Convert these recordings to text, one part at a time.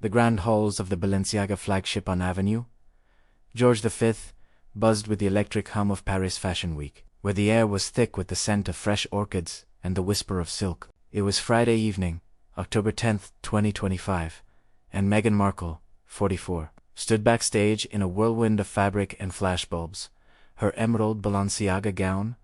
The grand halls of the Balenciaga flagship on Avenue George V buzzed with the electric hum of Paris Fashion Week, where the air was thick with the scent of fresh orchids and the whisper of silk. It was Friday evening, October 10th, 2025, and Meghan Markle, 44, stood backstage in a whirlwind of fabric and flashbulbs, her emerald Balenciaga gown,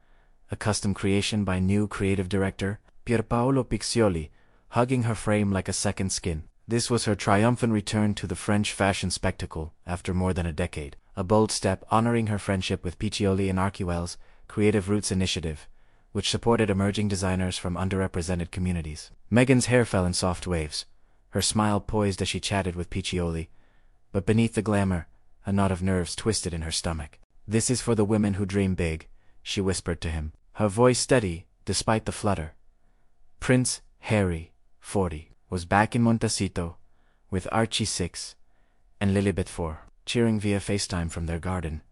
a custom creation by new creative director Pierpaolo Piccioli, hugging her frame like a second skin. This was her triumphant return to the French fashion spectacle after more than a decade, a bold step honoring her friendship with Piccioli and Archewell's Creative Roots initiative, which supported emerging designers from underrepresented communities. Meghan's hair fell in soft waves, her smile poised as she chatted with Piccioli, but beneath the glamour, a knot of nerves twisted in her stomach. "This is for the women who dream big," she whispered to him, her voice steady despite the flutter. Prince Harry, 40, was back in Montecito with Archie, 6, and Lilibet, 4, cheering via FaceTime from their garden.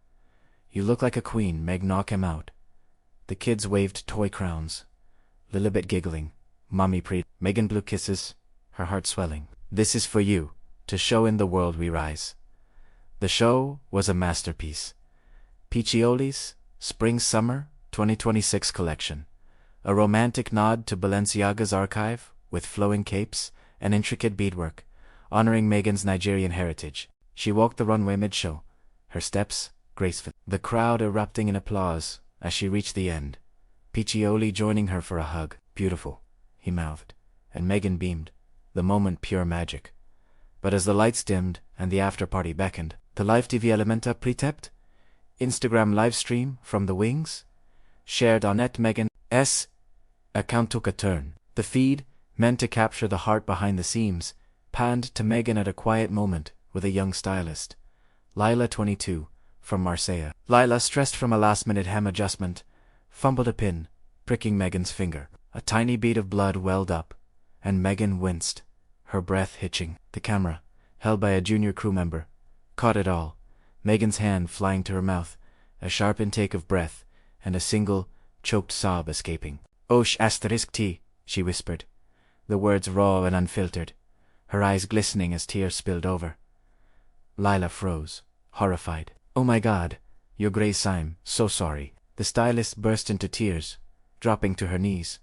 "You look like a queen, Meg, knock him out." The kids waved toy crowns, Lilibet giggling, "Mommy pre." Meghan blew kisses, her heart swelling. "This is for you, to show in the world we rise." The show was a masterpiece. Piccioli's Spring-Summer 2026 collection, a romantic nod to Balenciaga's archive with flowing capes and intricate beadwork, honoring Meghan's Nigerian heritage. She walked the runway mid-show, her steps graceful, the crowd erupting in applause as she reached the end, Piccioli joining her for a hug. "Beautiful," he mouthed, and Meghan beamed, the moment pure magic. But as the lights dimmed and the after-party beckoned, the live TV elementa pretept, Instagram livestream from the wings, shared on Meghan's account took a turn. The feed, meant to capture the heart behind the seams, panned to Meghan at a quiet moment with a young stylist, Lila, 22, from Marseille. Lila, stressed from a last-minute hem adjustment, fumbled a pin, pricking Meghan's finger. A tiny bead of blood welled up, and Meghan winced, her breath hitching. The camera, held by a junior crew member, caught it all, Meghan's hand flying to her mouth, a sharp intake of breath, and a single, choked sob escaping. 𝐻_T, she whispered, the words raw and unfiltered, her eyes glistening as tears spilled over. Lila froze, horrified. "Oh my God, Your Grace, I'm so sorry." The stylist burst into tears, dropping to her knees.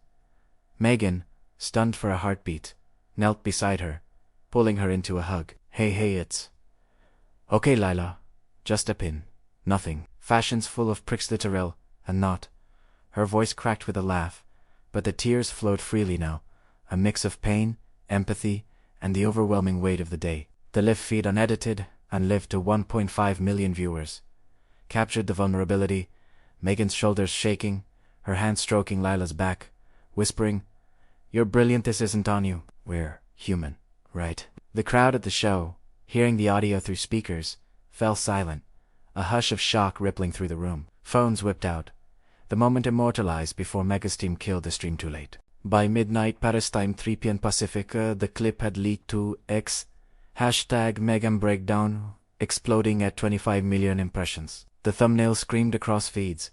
Meghan, stunned for a heartbeat, knelt beside her, pulling her into a hug. Hey, it's okay, Lila. Just a pin. Nothing. Fashion's full of pricks, literal, and not. Her voice cracked with a laugh, but the tears flowed freely now, a mix of pain, empathy, and the overwhelming weight of the day. The live feed, unedited and lived to 1.5 million viewers, captured the vulnerability, Meghan's shoulders shaking, her hand stroking Lila's back, whispering, "You're brilliant, this isn't on you. We're human, right?" The crowd at the show, hearing the audio through speakers, fell silent, a hush of shock rippling through the room. Phones whipped out, the moment immortalized before Meghan's team killed the stream too late. By midnight Paris time, 3 p.m. Pacific, the clip had leaked to X, #Meghan Breakdown, exploding at 25 million impressions. The thumbnail screamed across feeds.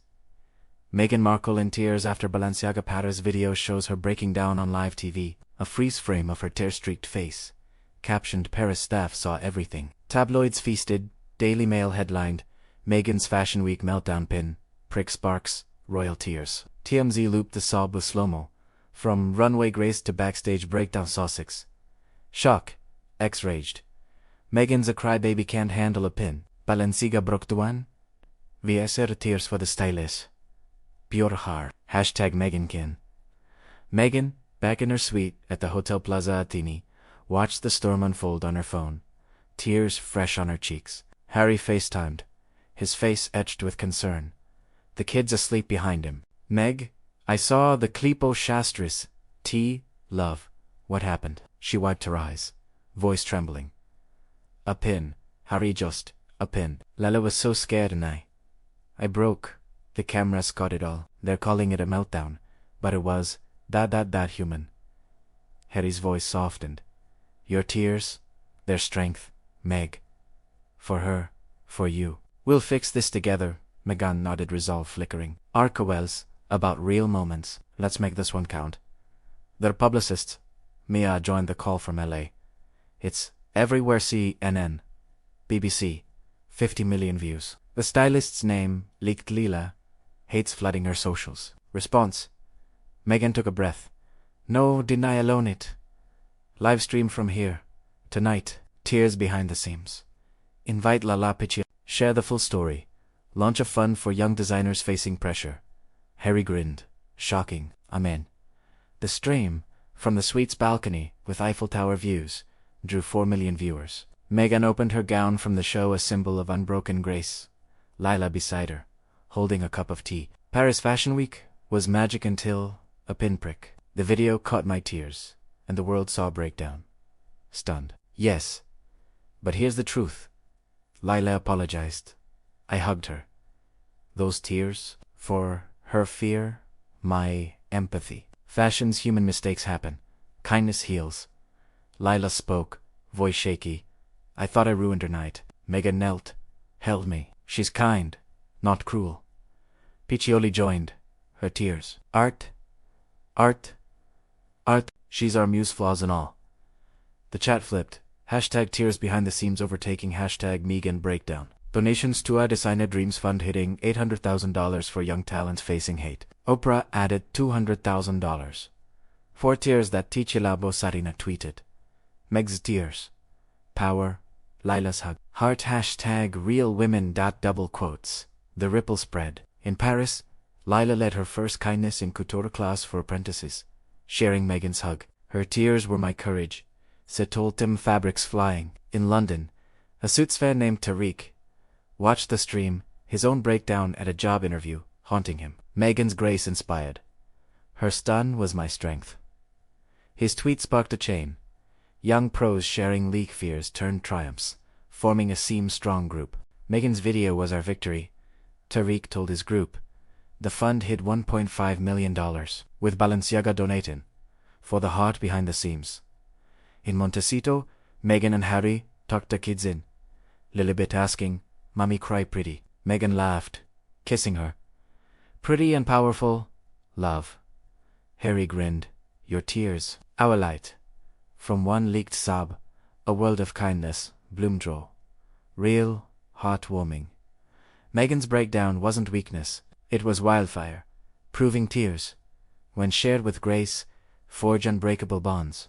Meghan Markle in tears after Balenciaga Paris video shows her breaking down on live TV. A freeze frame of her tear-streaked face, captioned "Paris staff saw everything." Tabloids feasted, Daily Mail headlined, "Meghan's Fashion Week meltdown pin, prick sparks, royal tears." TMZ looped the sob with slow-mo, from runway grace to backstage breakdown Sussex. "Shock," X raged. "Meghan's a crybaby, can't handle a pin. Balenciaga Brockdown? VSR tears for the stylist. Pure heart. #MeghanKin. Meghan, back in her suite at the Hotel Plaza Atene, watched the storm unfold on her phone, tears fresh on her cheeks. Harry FaceTimed, his face etched with concern, the kids asleep behind him. "Meg, I saw the Clipo Shastris. Love. What happened?" She wiped her eyes, voice trembling. "A pin, Harry, just a pin." Lila was so scared, and I broke. The cameras caught it all. They're calling it a meltdown, but it was that human. Harry's voice softened. "Your tears, their strength, Meg. For her, for you. We'll fix this together." Meghan nodded, resolve flickering. Archewell's about real moments. Let's make this one count. Their publicist, Mia, joined the call from LA. "It's Everywhere CNN, BBC, 50 million views. The stylist's name leaked. Lila hates flooding her socials. Response: Meghan took a breath. No denial on it. Live stream from here. Tonight. Tears behind the seams. Invite Lila and Piccioli. Share the full story. Launch a fund for young designers facing pressure. Harry grinned. Shocking. Amen. The stream, from the suite's balcony with Eiffel Tower views, drew 4 million viewers. Meghan opened her gown from the show, a symbol of unbroken grace. Lila beside her, holding a cup of tea. Paris Fashion Week was magic until a pinprick. The video caught my tears, and the world saw a breakdown. Stunned. Yes. But here's the truth. Lila apologized. I hugged her. Those tears, for her fear, my empathy. Fashion's human mistakes happen. Kindness heals. Lila spoke, voice shaky. I thought I ruined her night. Meghan knelt, held me. She's kind, not cruel. Piccioli joined, her tears. Art. She's our muse, flaws and all. The chat flipped. Hashtag tears behind the seams overtaking hashtag Meghan breakdown. Donations to a Designer Dreams Fund hitting $800,000 for young talents facing hate. Oprah added $200,000. 4 tears that Ticilabo Sarina tweeted. Meg's tears. Power. Lila's hug. Heart hashtag real women. Double quotes. The ripple spread. In Paris, Lila led her first kindness in couture class for apprentices, sharing Meghan's hug. Her tears were my courage. Setoltim fabrics flying. In London, a suits fan named Tariq watched the stream, his own breakdown at a job interview, haunting him. Meghan's grace inspired. Her stun was my strength. His tweet sparked a chain. Young pros sharing leak fears turned triumphs, forming a seam-strong group. Meghan's video was our victory, Tariq told his group. The fund hit $1.5 million, with Balenciaga donating, for the heart behind the seams. In Montecito, Meghan and Harry tucked the kids in. Lilibet asking, Mommy cry pretty. Meghan laughed, kissing her. Pretty and powerful, love. Harry grinned. Your tears, our light. From one leaked sob, a world of kindness, Bloomdraw. Real, heartwarming. Meghan's breakdown wasn't weakness, it was wildfire, proving tears, when shared with grace, forge unbreakable bonds.